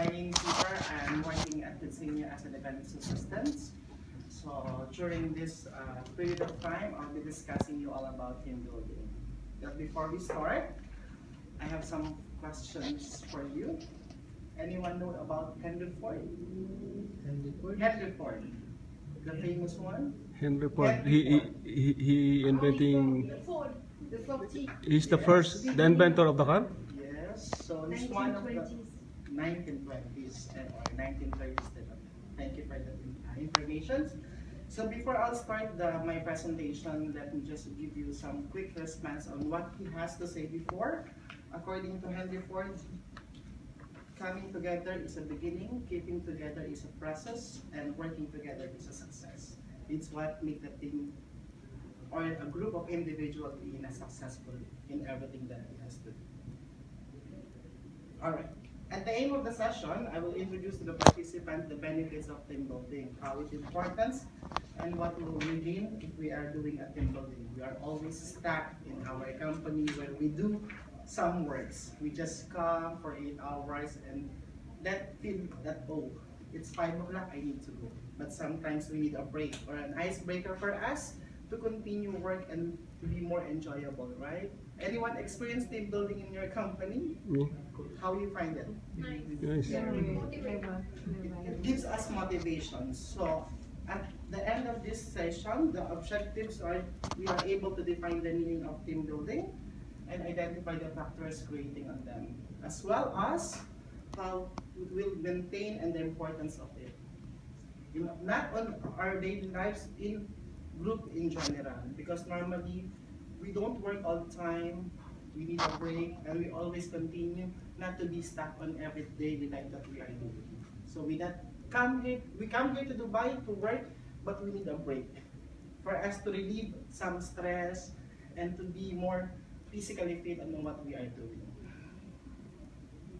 my name is Ceasar. I'm working at Senior as an events assistant. So during this period of time, I'll be discussing you all about team building. But before we start, I have some questions for you. Anyone know about Henry Ford? Henry Ford, the famous one. Henry Ford. He inventing. The Ford, the 40. He's the first, the inventor of the car. Yes. So he's one of the 1920s. 1920s or 1930s. Thank you for the information. So before I'll start my presentation, let me just give you some quick response on what he has to say before. According to Henry Ford, coming together is a beginning, keeping together is a process, and working together is a success. It's what makes the team or a group of individuals being successful in everything that he has to do. Alright. At the aim of the session, I will introduce to the participants the benefits of team building, how it's important, and what will we gain if we are doing a team building. We are always stuck in our company where we do some works. We just come for 8 hours and that feel that, oh, it's 5 o'clock, I need to go. But sometimes we need a break or an icebreaker for us to continue work and to be more enjoyable, right? Anyone experience team building in your company? Me. How you find it? Nice. It gives us motivation. So at the end of this session, the objectives are we are able to define the meaning of team building and identify the factors creating on them, as well as how we will maintain and the importance of it. Not on our daily lives, in group in general, because normally we don't work all the time, we need a break, and we always continue not to be stuck on every daily life that we are doing. So we come here to Dubai to work, but we need a break for us to relieve some stress and to be more physically fit on what we are doing.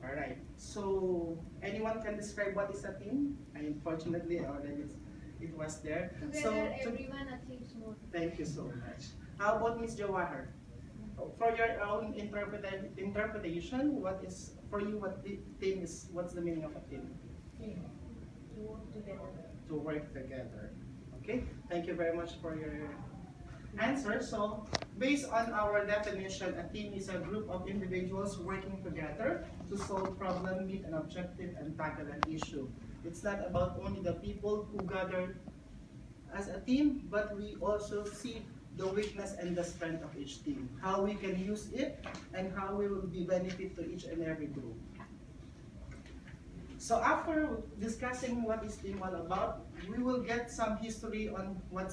Alright, so anyone can describe what is a team? Unfortunately, already it was there. Together, everyone achieves more. Thank you so much. How about Ms. Jawahar? For your own interpretation, what is for you? What the team is? What's the meaning of a team? To work together. To work together. Okay. Thank you very much for your answer. So, based on our definition, a team is a group of individuals working together to solve problem, meet an objective, and tackle an issue. It's not about only the people who gather as a team, but we also see the weakness and the strength of each team, how we can use it, and how we will be benefit to each and every group. So after discussing what is team all about, we will get some history on when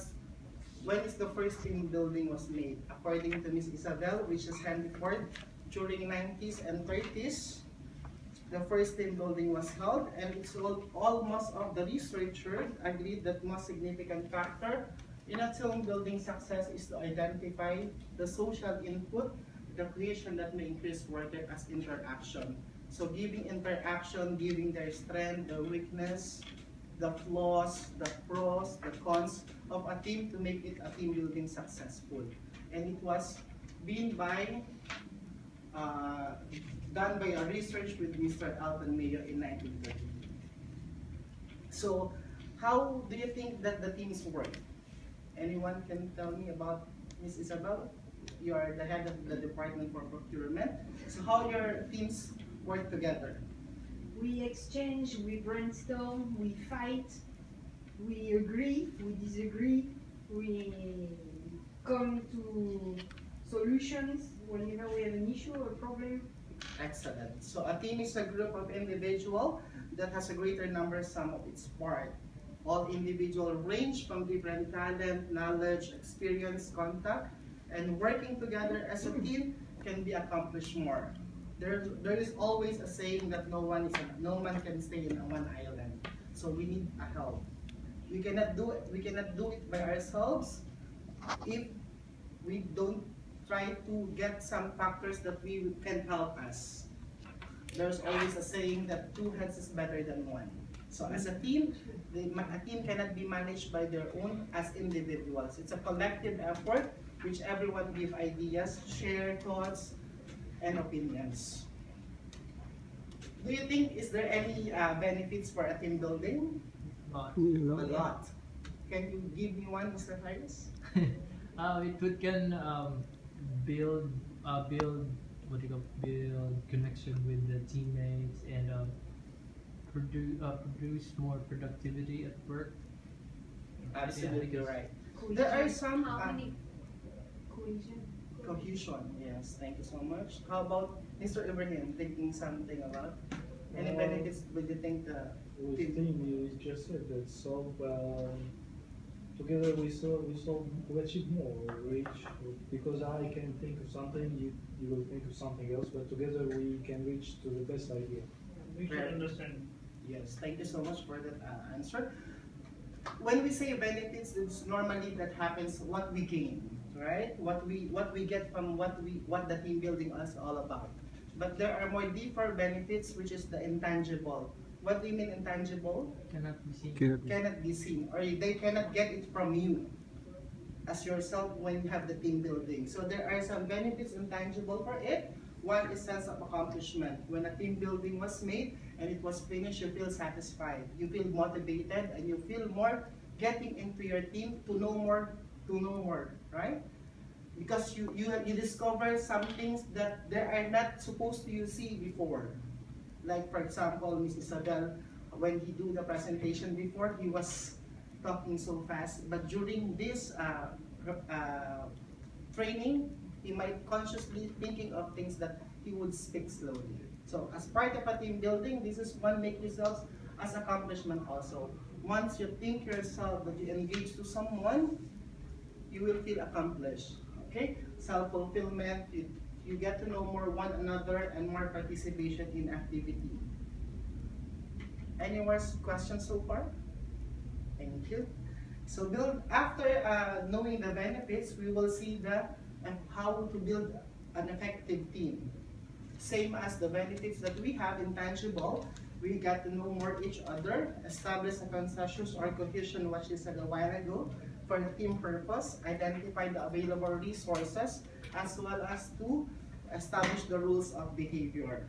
is the first team building was made. According to Ms. Isabel, which is Henry Ford, during 90s and 30s, the first team building was held, and it's almost of the researchers agreed that most significant factor in a team building success is to identify the social input, the creation that may increase worker as interaction. So giving interaction, giving their strength, the weakness, the flaws, the pros, the cons of a team to make it a team building successful. And it was been by done by a research with Mr. Alton Mayo in 1930. So how do you think that the teams work? Anyone can tell me about Ms. Isabel? You are the head of the Department for Procurement. So how your teams work together? We exchange, we brainstorm, we fight, we agree, we disagree, we come to solutions whenever we have an issue or a problem. Excellent. So a team is a group of individuals that has a greater number sum of its part. All individuals range from different talent, knowledge, experience, contact, and working together as a team can be accomplished more. There is always a saying that no man can stay in one island. So we need a help. We cannot do it by ourselves if we don't try to get some factors that we can help us. There's always a saying that two heads is better than one. So as a team, a team cannot be managed by their own as individuals. It's a collective effort which everyone give ideas, share thoughts, and opinions. Do you think is there any benefits for a team building? You A know? lot. Can you give me one, Mr. Harris? It can build what do you call build connection with the teammates and produce more productivity at work. Absolutely because- right. There are some How many? Cohesion. cohesion. Yes, thank you so much. How about Mr. Ibrahim? Thinking something about any benefits? Would you think the With team? team, you just said that together we achieve more, we reach, because I can think of something, you will think of something else, but together we can reach to the best idea. We should understand. Yes, thank you so much for that answer. When we say benefits, it's normally that happens what we gain, right? What we get from what the team building is all about. But there are more deeper benefits, which is the intangible. What do you mean intangible? Cannot be seen. Cannot be seen, or they cannot get it from you as yourself when you have the team building. So there are some benefits intangible for it. One is sense of accomplishment. When a team building was made and it was finished, you feel satisfied. You feel motivated, and you feel more getting into your team to know more, right? Because you discover some things that they are not supposed to you see before. Like for example, Miss Isabel, when he do the presentation before, he was talking so fast. But during this training, he might consciously thinking of things that he would speak slowly. So as part of a team building, this is one make yourselves as accomplishment also. Once you think yourself that you engage to someone, you will feel accomplished. Okay? Self-fulfillment, you get to know more one another and more participation in activity. Any more questions so far? Thank you. So after knowing the benefits, we will see how to build an effective team. Same as the benefits that we have intangible, we got to know more each other, establish a consensus or cohesion, what she said a while ago, for the team purpose, identify the available resources, as well as to establish the rules of behavior.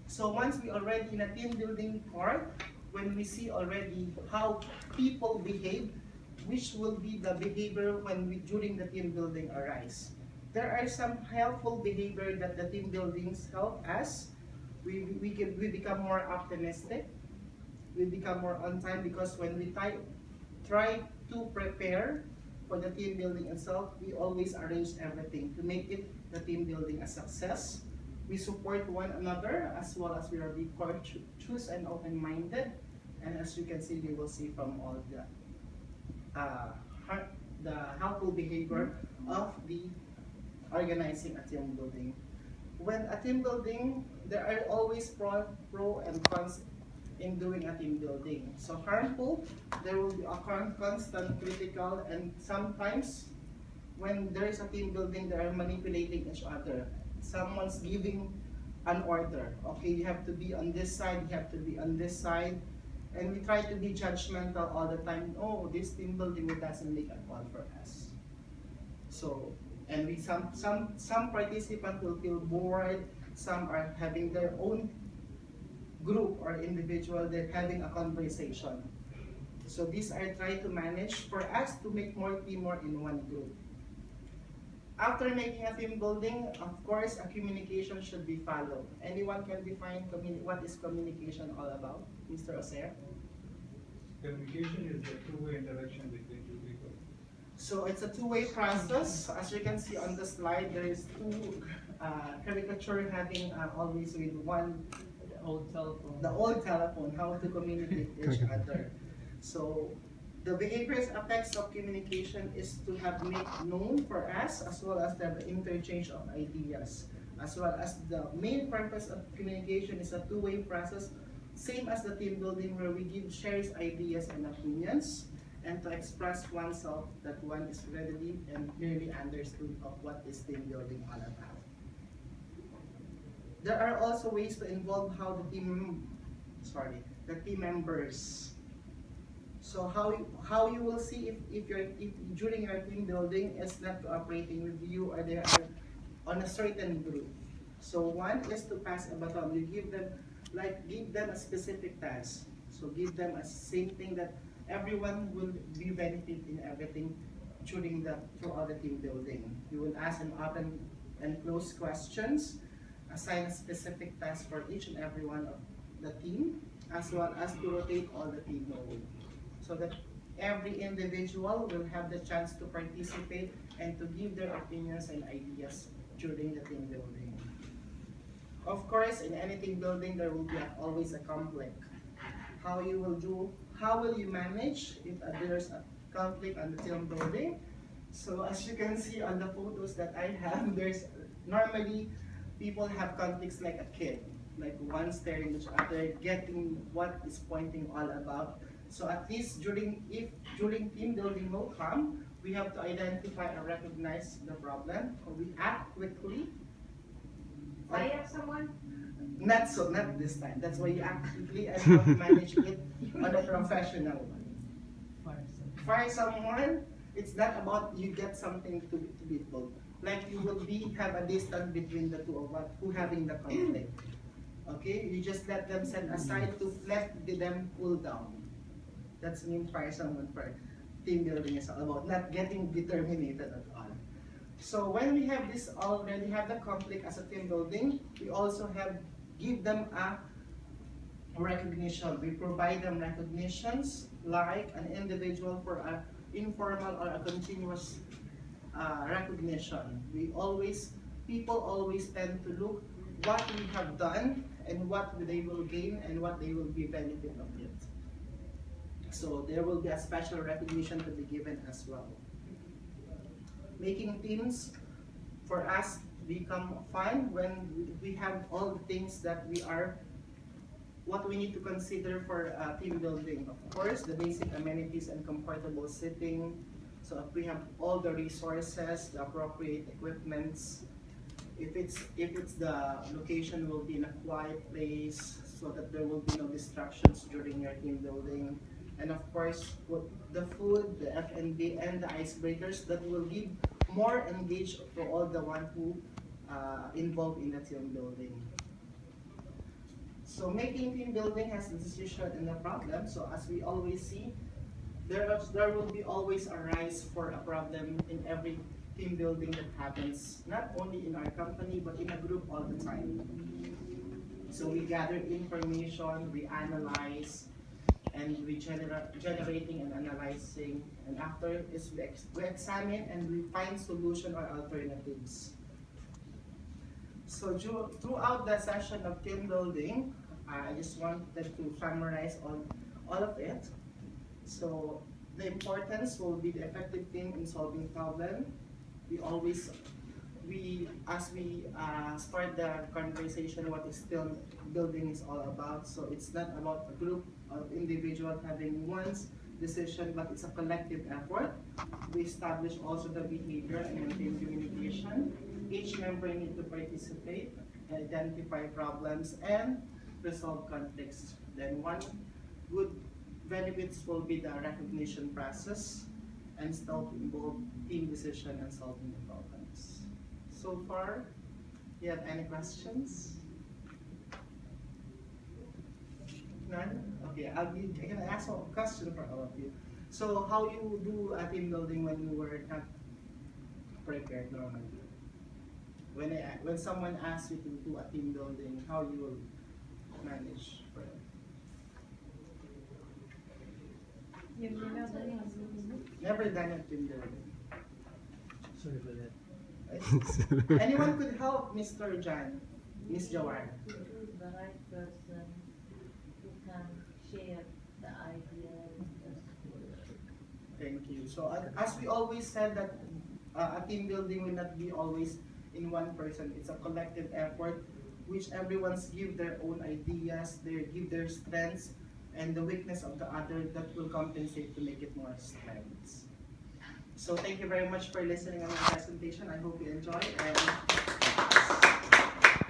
So once we already in a team building part, when we see already how people behave, which will be the behavior during the team building arise. There are some helpful behavior that the team buildings help us. We become more optimistic. We become more on time because when we try to prepare for the team building itself, we always arrange everything to make it the team building a success. We support one another as well as we are courteous and open-minded. And as you can see, you will see from all the helpful behavior of the organizing a team building. When a team building, there are always pro and cons in doing a team building. So harmful, there will be a constant critical, and sometimes when there is a team building, they are manipulating each other. Someone's giving an order. Okay, you have to be on this side, you have to be on this side. And we try to be judgmental all the time. Oh, this team building doesn't make a call for us. So, and some participants will feel bored. Some are having their own group or individual. They're having a conversation. So these are trying to manage for us to make more teamwork in one group. After making a team building, of course, a communication should be followed. Anyone can define what is communication all about? Mr. Oser? Communication is the two-way interaction between two people. So it's a two-way process. As you can see on the slide, there is two caricature having always with one, The old telephone. the old telephone, how to communicate with each other. So the behaviors effects of communication is to have made known for us, as well as the interchange of ideas, as well as the main purpose of communication is a two-way process, same as the team building where we shares ideas and opinions, and to express oneself that one is readily and clearly understood of what is team building all about. There are also ways to involve how the team members. So how you will see if during your team building is not cooperating with you or they are on a certain group. So one is to pass a baton. You give them like give them a specific task. So give them a same thing that everyone will be benefit in everything throughout the team building. You will ask an open and close questions, assign a specific task for each and every one of the team, as well as to rotate all the team role, so that every individual will have the chance to participate and to give their opinions and ideas during the team building. Of course, in any team building, there will be always a conflict. How will you manage if there's a conflict on the team building? So as you can see on the photos that I have, there's normally people have conflicts like a kid, like one staring at each other, getting what is pointing all about. So at least during team building will come, we have to identify and recognize the problem. We act quickly. Fire someone? Not this time. That's why you act quickly and how to manage it on a professional one. Fire someone, it's not about you get something to be told. Like you will have a distance between the two of us who having the conflict. Okay, you just let them set aside to let them cool down. That's mean fire someone for team building is all about, not getting determined at all. So when we have this already have the conflict as a team building, we also give them a recognition. We provide them recognitions like an individual for an informal or a continuous recognition. People always tend to look what we have done and what they will gain and what they will be benefit of it. So there will be a special recognition to be given as well. Making teams for us become fun when we have all the things that what we need to consider for team building. Of course, the basic amenities and comfortable sitting. So if we have all the resources, the appropriate equipments, if it's the location will be in a quiet place so that there will be no distractions during your team building. And of course, the food, the F&B, and the icebreakers that will give more engaged for all the one who involved in the team building. So making team building has a decision and a problem. So as we always see, there will be always a rise for a problem in every team building that happens, not only in our company, but in a group all the time. So we gather information, we analyze, and we generating and analyzing, and after is we examine and we find solution or alternatives. So throughout the session of team building, I just wanted to summarize all of it. So the importance will be the effective team in solving problem. As we start the conversation, what is team building is all about. So it's not about a group of individuals having one's decision, but it's a collective effort. We establish also the behavior and maintain communication. Each member needs to participate, identify problems, and resolve conflicts. Then one good benefits will be the recognition process and still involve team decision and solving the problems. So far, you have any questions? None? Okay, I'm gonna ask a question for all of you. So how you do a team building when you were not prepared normally? When someone asks you to do a team building, how you will manage for it? Never done a team building. Sorry for that. Right? Anyone could help Mr. John, Miss Jawar? Choose the right person who can share the ideas. Thank you. So as we always said that a team building will not be always in one person. It's a collective effort which everyone's give their own ideas, they give their strengths and the weakness of the other that will compensate to make it more strengths. So thank you very much for listening on my presentation. I hope you enjoyed and